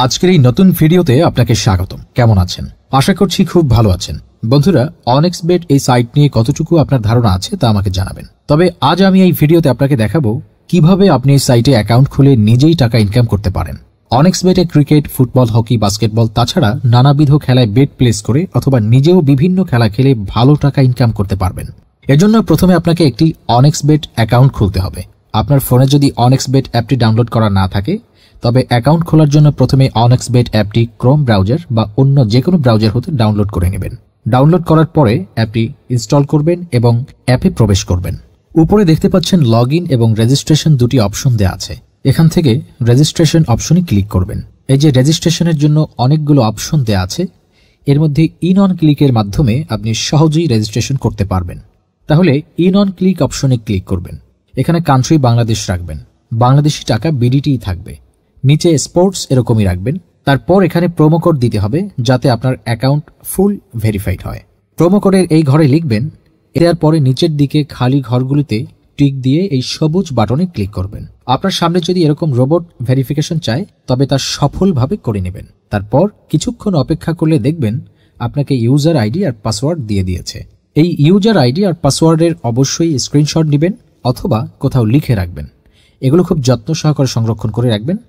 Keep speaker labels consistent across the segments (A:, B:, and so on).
A: আজকের এই নতুন ভিডিওতে আপনাকে স্বাগতম। কেমন আছেন? আশা করছি খুব ভালো আছেন। বন্ধুরা, অনেক্সবেট এই সাইট নিয়ে কতটুকু আপনার ধারণা আছে তা আমাকে জানাবেন। তবে আজ আমি এই ভিডিওতে আপনাকে দেখাবো কিভাবে আপনি এই সাইটে অ্যাকাউন্ট খুলে নিজেই টাকা ইনকাম করতে পারেন। অনেক্সবেটে ক্রিকেট, ফুটবল, হকি, বাস্কেটবল তাছাড়া নানাবিধ খেলায় বেট প্লেস করে অথবা নিজেও বিভিন্ন খেলা খেলে ভালো টাকা ইনকাম করতে পারবেন। এজন্য প্রথমে আপনাকে একটি অনেক্সবেট অ্যাকাউন্ট খুলতে হবে। আপনার ফোনে যদি অনেক্সবেট অ্যাপটি ডাউনলোড করা না থাকে তবে অ্যাকাউন্ট খোলার জন্য প্রথমে অনেক্সবেট অ্যাপটি ক্রোম ব্রাউজার বা অন্য যে কোনো ব্রাউজার হতে ডাউনলোড করে নেবেন। ডাউনলোড করার পরে অ্যাপটি ইনস্টল করবেন এবং অ্যাপে প্রবেশ করবেন। উপরে দেখতে পাচ্ছেন লগইন এবং রেজিস্ট্রেশন দুটি অপশন দেওয়া আছে। এখান থেকে রেজিস্ট্রেশন অপশনে ক্লিক করবেন। এই যে রেজিস্ট্রেশনের জন্য অনেকগুলো অপশন দেওয়া আছে, এর মধ্যে ইন অন ক্লিকের মাধ্যমে আপনি সহজেই রেজিস্ট্রেশন করতে পারবেন। তাহলে ইন অন ক্লিক অপশনে ক্লিক করবেন। এখানে কান্ট্রি বাংলাদেশ রাখবেন, বাংলাদেশি টাকা বিডিটি থাকবে, নিচে স্পোর্টস এরকমই রাখবেন। তারপর এখানে প্রোমো কোড দিতে হবে যাতে আপনার অ্যাকাউন্ট ফুল ভেরিফাইড হয়। প্রোমো কোডের এই ঘরে লিখবেন, এর পরে নিচের দিকে খালি ঘরগুলিতে টিক দিয়ে এই সবুজ বাটনে ক্লিক করবেন। আপনার সামনে যদি এরকম রোবট ভেরিফিকেশন চায় তবে তা সফলভাবে করে নেবেন। তারপর কিছুক্ষণ অপেক্ষা করলে দেখবেন আপনাকে ইউজার আইডি আর পাসওয়ার্ড দিয়ে দিয়েছে। এই ইউজার আইডি আর পাসওয়ার্ডের অবশ্যই স্ক্রিনশট নেবেন অথবা কোথাও লিখে রাখবেন। এগুলো খুব যত্ন সহকারে সংরক্ষণ করে রাখবেন।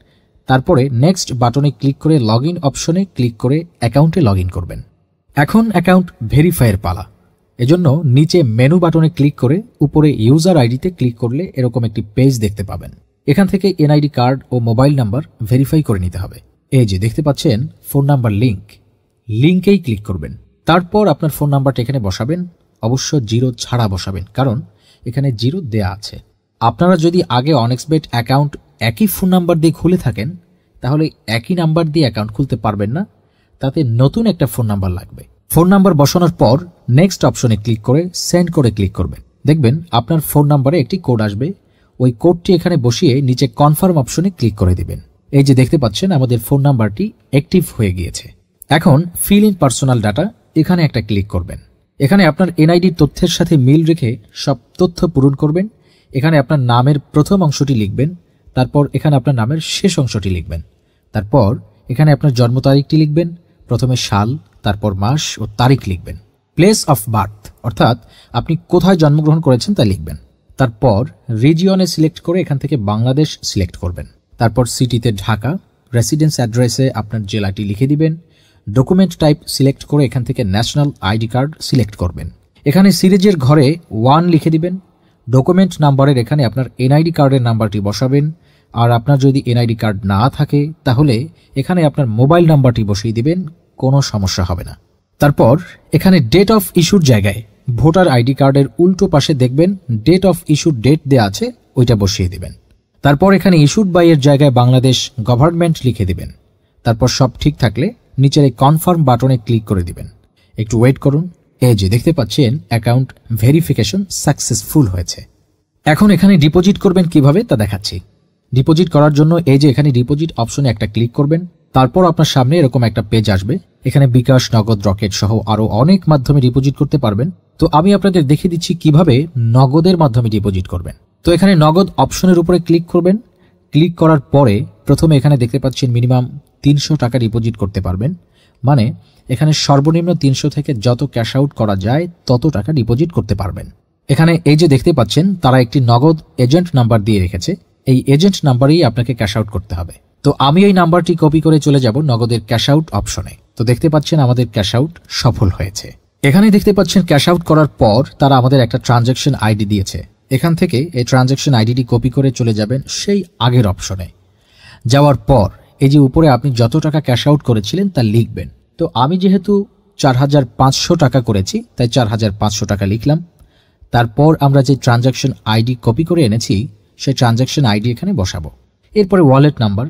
A: তারপরে নেক্সট বাটনে ক্লিক করে লগইন অপশনে ক্লিক করে অ্যাকাউন্টে লগইন করবেন। এখন অ্যাকাউন্ট ভেরিফাইয়ের পালা। এজন্য নিচে মেনু বাটনে ক্লিক করে উপরে ইউজার আইডিতে ক্লিক করলে এরকম একটি পেজ দেখতে পাবেন। এখান থেকে এনআইডি কার্ড ও মোবাইল নাম্বার ভেরিফাই করে নিতে হবে। এই যে দেখতে পাচ্ছেন ফোন নাম্বার লিঙ্কেই ক্লিক করবেন। তারপর আপনার ফোন নাম্বারটা এখানে বসাবেন, অবশ্য জিরো ছাড়া বসাবেন, কারণ এখানে জিরো দেয়া আছে। আপনারা যদি আগে অনেক্সবেট অ্যাকাউন্ট একই ফোন নাম্বার দিয়ে খুলে থাকেন তাহলে একই নাম্বার দিয়ে অ্যাকাউন্ট খুলতে পারবেন না, তাতে নতুন একটা ফোন নাম্বার লাগবে। ফোন নাম্বার বসানোর পর নেক্সট অপশনে ক্লিক করে সেন্ড করে ক্লিক করবেন। দেখবেন আপনার ফোন নাম্বারে একটি কোড আসবে। ওই কোডটি এখানে বসিয়ে নিচে কনফার্ম অপশনে ক্লিক করে দিবেন। এই যে দেখতে পাচ্ছেন আমাদের ফোন নাম্বারটি অ্যাক্টিভ হয়ে গিয়েছে। এখন ফিল ইন পার্সোনাল ডাটা এখানে একটা ক্লিক করবেন। এখানে আপনার এনআইডির তথ্যের সাথে মিল রেখে সব তথ্য পূরণ করবেন। এখানে আপনার নামের প্রথম অংশটি লিখবেন, তারপর এখানে আপনার নামের শেষ অংশটি লিখবেন। তারপর এখানে আপনার জন্ম তারিখটি লিখবেন, প্রথমে সাল, তারপর মাস ও তারিখ লিখবেন। প্লেস অফ বার্থ অর্থাৎ আপনি কোথায় জন্মগ্রহণ করেছেন তা লিখবেন। তারপর রিজিয়নে সিলেক্ট করে এখান থেকে বাংলাদেশ সিলেক্ট করবেন। তারপর সিটিতে ঢাকা, রেসিডেন্স অ্যাড্রেসে আপনার জেলাটি লিখে দিবেন। ডকুমেন্ট টাইপ সিলেক্ট করে এখান থেকে ন্যাশনাল আইডি কার্ড সিলেক্ট করবেন। এখানে সিরিজের ঘরে 1 লিখে দিবেন। ডকুমেন্ট নাম্বারের এখানে আপনার এনআইডি কার্ডের নাম্বারটি বসাবেন। আর আপনার যদি এনআইডি কার্ড না থাকে তাহলে এখানে আপনার মোবাইল নাম্বারটি বসিয়ে দিবেন, কোনো সমস্যা হবে না। তারপর এখানে ডেট অফ ইস্যুর জায়গায় ভোটার আইডি কার্ডের উল্টো পাশে দেখবেন ডেট অফ ইস্যুর ডেট দেওয়া আছে, ওইটা বসিয়ে দিবেন। তারপর এখানে ইস্যুড বাই এর জায়গায় বাংলাদেশ গভর্নমেন্ট লিখে দিবেন। তারপর সব ঠিক থাকলে নিচের এই কনফার্ম বাটনে ক্লিক করে দিবেন। একটু ওয়েট করুন। এই যে দেখতে পাচ্ছেন অ্যাকাউন্ট ভেরিফিকেশন সাকসেসফুল হয়েছে। এখন এখানে ডিপোজিট করবেন কিভাবে তা দেখাচ্ছি। ডিপোজিট করার জন্য এই যে এখানে ডিপোজিট অপশনে একটা ক্লিক করবেন। তারপর আপনার সামনে এরকম একটা পেজ আসবে। এখানে বিকাশ, নগদ, রকেট সহ আরো অনেক মাধ্যমে ডিপোজিট করতে পারবেন। তো আমি আপনাদের দেখিয়ে দিচ্ছি কিভাবে নগদের মাধ্যমে ডিপোজিট করবেন। তো এখানে নগদ অপশনের উপরে ক্লিক করবেন। ক্লিক করার পরে প্রথমে এখানে দেখতে পাচ্ছেন মিনিমাম 300 টাকা ডিপোজিট করতে পারবেন। মানে এখানে সর্বনিম্ন 300 থেকে যত ক্যাশ আউট করা যায় তত টাকা ডিপোজিট করতে পারবেন। এখানে এই যে দেখতে পাচ্ছেন তারা একটি নগদ এজেন্ট নাম্বার দিয়ে রেখেছে। এই এজেন্ট নাম্বারেই আপনাকে ক্যাশ আউট করতে হবে। তো আমি এই নাম্বারটি কপি করে চলে যাব নগদের ক্যাশ আউট অপশনে। তো দেখতে পাচ্ছেন আমাদের ক্যাশ আউট সফল হয়েছে। এখানে দেখতে পাচ্ছেন ক্যাশ আউট করার পর তারা আমাদের একটা ট্রানজ্যাকশন আইডি দিয়েছে। এখান থেকে এই ট্রানজ্যাকশন আইডিটি কপি করে চলে যাবেন সেই আগের অপশনে। যাওয়ার পর এই যে উপরে আপনি যত টাকা ক্যাশ আউট করেছিলেন তা লিখবেন। তো আমি যেহেতু 4500 টাকা করেছি তাই 4500 টাকা লিখলাম। তারপর আমরা যে ট্রানজ্যাকশন আইডি কপি করে এনেছি সেই ট্রানজ্যাকশন আইডি এখানে বসাবো। এরপরে ওয়ালেট নাম্বার,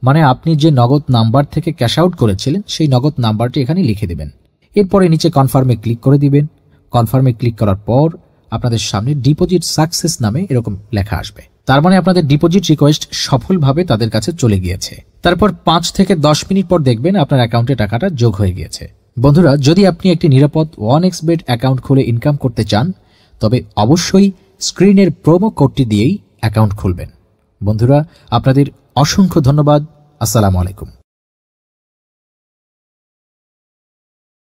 A: মানে আপনি যে নগদ নাম্বার থেকে ক্যাশ আউট করেছিলেন সেই নগদ নাম্বারটি এখানে লিখে দেবেন। এরপরে নিচে কনফার্মে ক্লিক করে দিবেন। কনফার্মে ক্লিক করার পর আপনাদের সামনে ডিপোজিট সাকসেস নামে এরকম লেখা আসবে। তার মানে আপনাদের ডিপোজিট রিকোয়েস্ট সফলভাবে তাদের কাছে চলে গিয়েছে। তারপর 5 থেকে 10 মিনিট পর দেখবেন আপনার অ্যাকাউন্টে টাকাটা যোগ হয়ে গিয়েছে। বন্ধুরা, যদি আপনি একটি নিরাপদ অনেক্সবেট অ্যাকাউন্ট খুলে ইনকাম করতে চান তবে অবশ্যই স্ক্রিনের প্রোমো কোডটি দিয়েই অ্যাকাউন্ট খুলবেন। বন্ধুরা, আপনাদের অসংখ্য ধন্যবাদ। আসসালামু আলাইকুম।